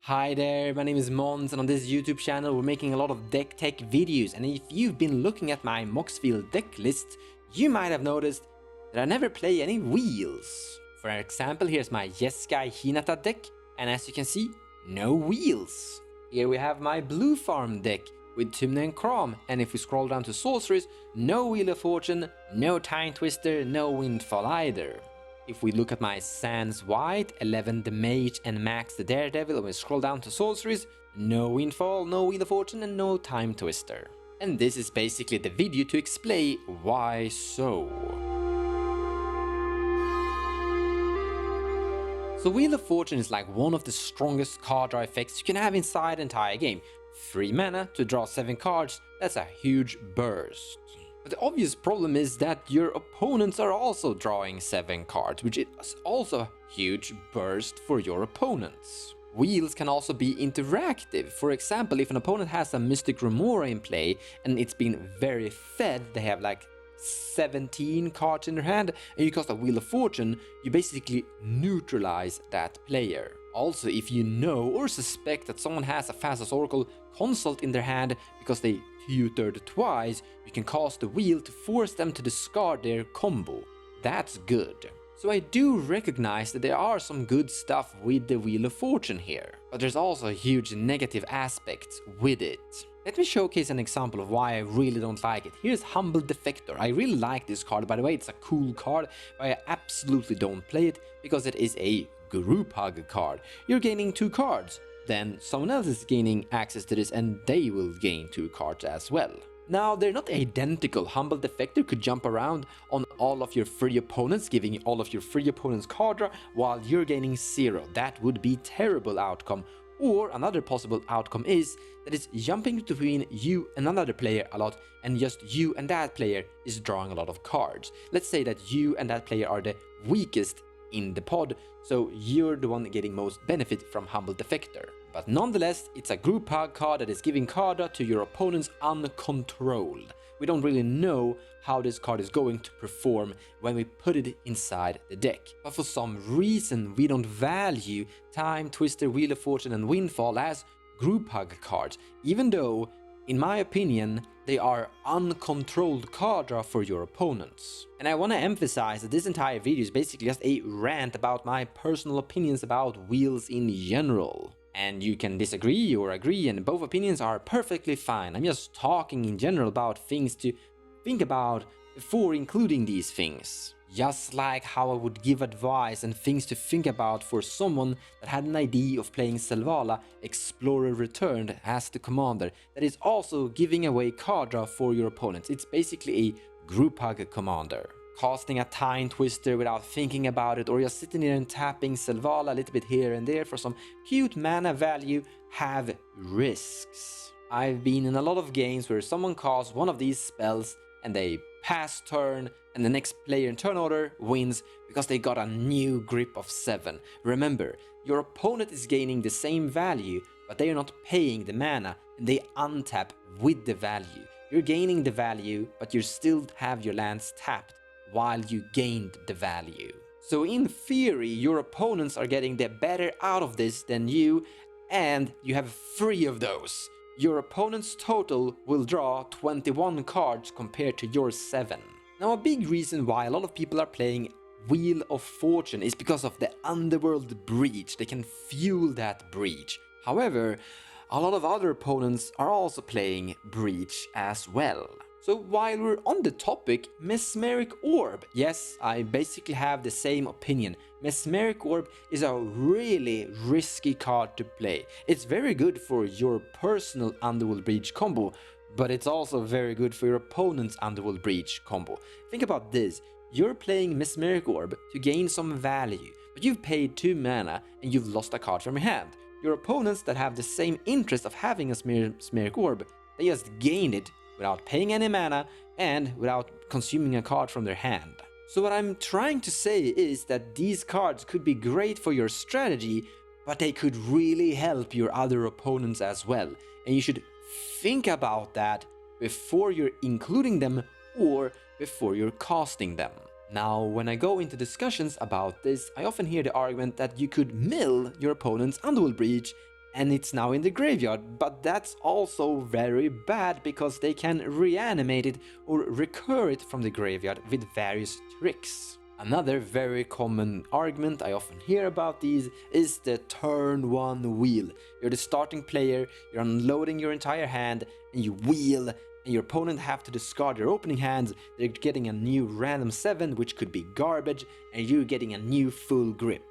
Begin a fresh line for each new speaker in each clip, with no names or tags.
Hi there, my name is Mons, and on this YouTube channel we're making a lot of deck tech videos, and if you've been looking at my Moxfield deck list, you might have noticed that I never play any wheels. For example, here's my Jeskai Hinata deck, and as you can see, no wheels. Here we have my Blue Farm deck with Tymna and Crom, and if we scroll down to sorceries, no Wheel of Fortune, no Time Twister, no Windfall either. If we look at my Sans White, 11 the Mage and Max the Daredevil, and we scroll down to sorceries, no Windfall, no Wheel of Fortune and no Time Twister. And this is basically the video to explain why so. So Wheel of Fortune is like one of the strongest card draw effects you can have inside the entire game. 3 mana to draw 7 cards, that's a huge burst. But the obvious problem is that your opponents are also drawing 7 cards, which is also a huge burst for your opponents. Wheels can also be interactive. For example, if an opponent has a Mystic Remora in play and it's been very fed, they have like 17 cards in their hand, and you cast a Wheel of Fortune, you basically neutralize that player. Also, if you know or suspect that someone has a Thassa's Oracle Consult in their hand because they tutored twice, you can cast the wheel to force them to discard their combo. That's good. So I do recognize that there are some good stuff with the Wheel of Fortune here, but there's also huge negative aspects with it. Let me showcase an example of why I really don't like it. Here's Humble Defector. I really like this card, by the way, it's a cool card, but I absolutely don't play it because it is a grouphug card. You're gaining 2 cards, then someone else is gaining access to this and they will gain 2 cards as well. Now, they're not identical. Humble Defector could jump around on all of your free opponents, giving all of your free opponents card draw while you're gaining 0. That would be terrible outcome. Or another possible outcome is that it's jumping between you and another player a lot, and just you and that player is drawing a lot of cards. Let's say that you and that player are the weakest in the pod, so you're the one getting most benefit from Humble Defector. But nonetheless, it's a grouphug card that is giving card draw to your opponents uncontrolled. We don't really know how this card is going to perform when we put it inside the deck. But for some reason, we don't value Time Twister, Wheel of Fortune and Windfall as grouphug cards, even though, in my opinion, they are uncontrolled card draw for your opponents. And I want to emphasize that this entire video is basically just a rant about my personal opinions about wheels in general. And you can disagree or agree, and both opinions are perfectly fine. I'm just talking in general about things to think about before including these things. Just like how I would give advice and things to think about for someone that had an idea of playing Selvala Explorer Returned as the commander that is also giving away card draw for your opponents. It's basically a grouphug commander. Casting a Time Twister without thinking about it, or just sitting there and tapping Selvala a little bit here and there for some cute mana value have risks. I've been in a lot of games where someone casts one of these spells and they pass turn, and the next player in turn order wins because they got a new grip of 7. Remember, your opponent is gaining the same value, but they are not paying the mana, and they untap with the value. You're gaining the value, but you still have your lands tapped while you gained the value. So in theory, your opponents are getting the better out of this than you, and you have 3 of those. Your opponent's total will draw 21 cards compared to your 7. Now, a big reason why a lot of people are playing Wheel of Fortune is because of the Underworld Breach. They can fuel that breach. However, a lot of other opponents are also playing Breach as well. So while we're on the topic, Mesmeric Orb, yes, I basically have the same opinion. Mesmeric Orb is a really risky card to play. It's very good for your personal Underworld Breach combo, but it's also very good for your opponent's Underworld Breach combo. Think about this, you're playing Mesmeric Orb to gain some value, but you've paid 2 mana and you've lost a card from your hand. Your opponents that have the same interest of having a Mesmeric Orb, they just gained it without paying any mana and without consuming a card from their hand. So what I'm trying to say is that these cards could be great for your strategy, but they could really help your other opponents as well. And you should think about that before you're including them or before you're casting them. Now, when I go into discussions about this, I often hear the argument that you could mill your opponent's Underworld Breach and it's now in the graveyard, but that's also very bad because they can reanimate it or recur it from the graveyard with various tricks. Another very common argument I often hear about these is the turn 1 wheel. You're the starting player, you're unloading your entire hand, and you wheel, and your opponent have to discard their opening hands, they're getting a new random 7, which could be garbage, and you're getting a new full grip.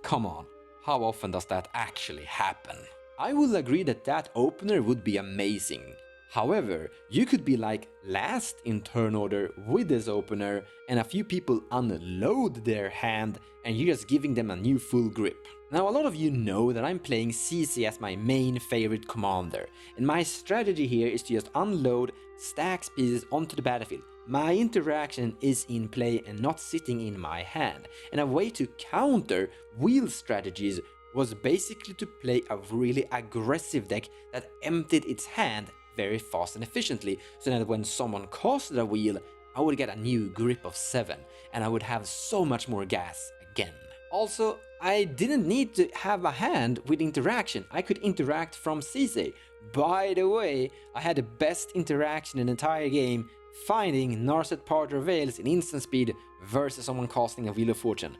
Come on, how often does that actually happen? I will agree that that opener would be amazing. However, you could be like last in turn order with this opener and a few people unload their hand and you're just giving them a new full grip. Now a lot of you know that I'm playing CC as my main favorite commander, and my strategy here is to just unload Stax pieces onto the battlefield. My interaction is in play and not sitting in my hand, and a way to counter wheel strategies was basically to play a really aggressive deck that emptied its hand very fast and efficiently, so that when someone casted a wheel, I would get a new grip of 7 and I would have so much more gas again. Also, I didn't need to have a hand with interaction, I could interact from CC. By the way, I had the best interaction in the entire game, finding Narset Parter Veils in instant speed versus someone casting a Wheel of Fortune.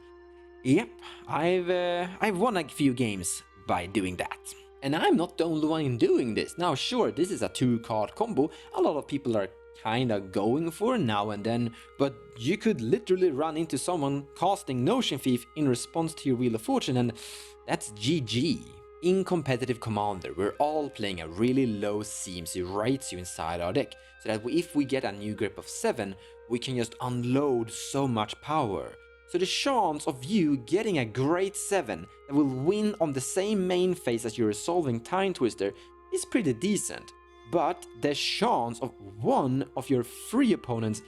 Yep, I've won a few games by doing that. And I'm not the only one doing this. Now sure, this is a 2-card combo, a lot of people are kinda going for now and then, but you could literally run into someone casting Notion Thief in response to your Wheel of Fortune, and that's GG. In competitive Commander, we're all playing a really low CMC ratio inside our deck, so that if we get a new grip of 7, we can just unload so much power. So the chance of you getting a great 7 that will win on the same main phase as you're resolving Time Twister is pretty decent. But the chance of one of your free opponents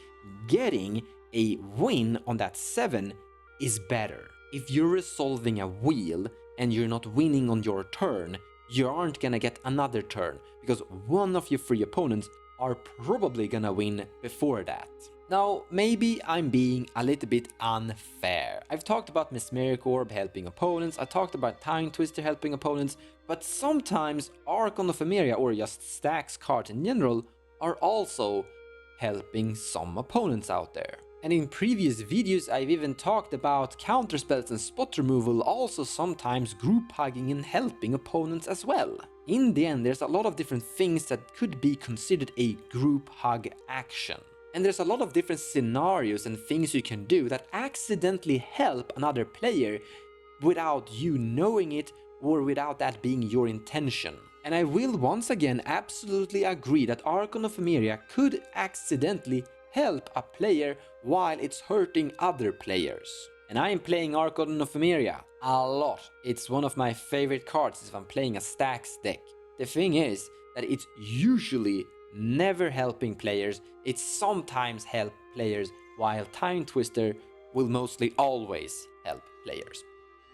getting a win on that 7 is better. If you're resolving a wheel and you're not winning on your turn, you aren't gonna get another turn, because one of your free opponents are probably gonna win before that. Now, maybe I'm being a little bit unfair. I've talked about Mesmeric Orb helping opponents, I talked about Time Twister helping opponents, but sometimes Archon of Emeria or just Stax cards in general are also helping some opponents out there. And in previous videos I've even talked about counterspells and spot removal also sometimes group hugging and helping opponents as well. In the end, there's a lot of different things that could be considered a group hug action. And there's a lot of different scenarios and things you can do that accidentally help another player without you knowing it or without that being your intention. And I will once again absolutely agree that Archon of Emeria could accidentally help a player while it's hurting other players. And I am playing Archon of Emeria a lot. It's one of my favorite cards if I'm playing a Stax deck. The thing is that it's usually never helping players, it sometimes helps players, while Time Twister will mostly always help players.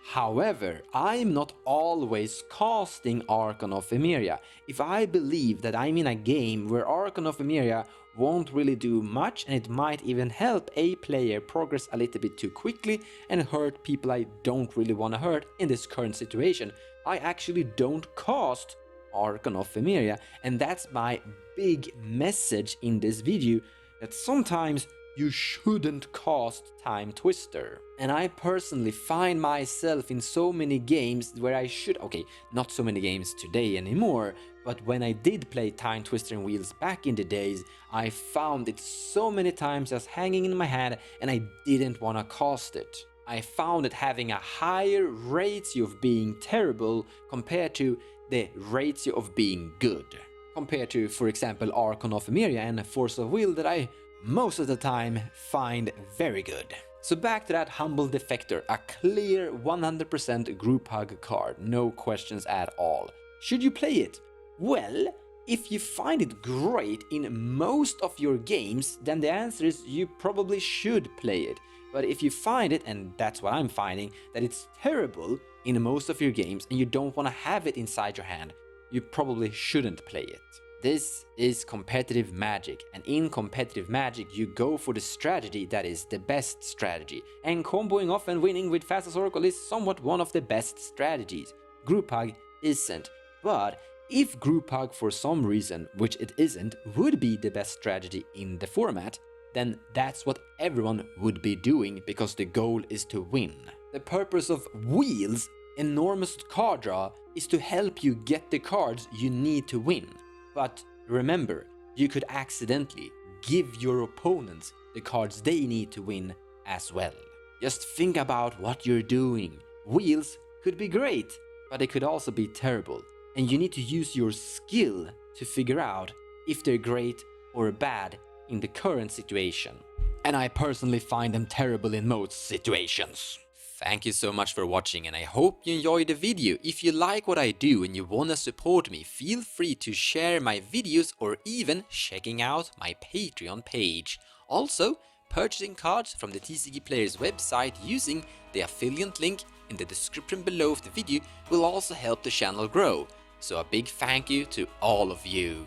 However, I'm not always casting Archon of Emeria. If I believe that I'm in a game where Archon of Emeria won't really do much and it might even help a player progress a little bit too quickly and hurt people I don't really want to hurt in this current situation, I actually don't cast Archon of Emeria, and that's my big message in this video, that sometimes you shouldn't cast Time Twister. And I personally find myself in so many games where I should, okay, not so many games today anymore, but when I did play Time Twister and Wheels back in the days, I found it so many times as hanging in my hand and I didn't want to cast it. I found it having a higher ratio of being terrible compared to the ratio of being good, compared to, for example, Archon of Emeria and Force of Will that I most of the time find very good. So back to that Humble Defector, a clear 100% group hug card, no questions at all. Should you play it? Well, if you find it great in most of your games, then the answer is you probably should play it. But if you find it, and that's what I'm finding, that it's terrible in most of your games and you don't want to have it inside your hand, you probably shouldn't play it. This is competitive Magic, and in competitive Magic you go for the strategy that is the best strategy, and comboing off and winning with Fastest Oracle is somewhat one of the best strategies. Group Hug isn't. But if grouphug for some reason, which it isn't, would be the best strategy in the format, then that's what everyone would be doing because the goal is to win. The purpose of Wheel's enormous card draw is to help you get the cards you need to win. But remember, you could accidentally give your opponents the cards they need to win as well. Just think about what you're doing. Wheels could be great, but they could also be terrible. And you need to use your skill to figure out if they're great or bad in the current situation. And I personally find them terrible in most situations. Thank you so much for watching, and I hope you enjoyed the video. If you like what I do and you wanna support me, feel free to share my videos or even checking out my Patreon page. Also, purchasing cards from the TCG Players website using the affiliate link in the description below of the video will also help the channel grow. So a big thank you to all of you.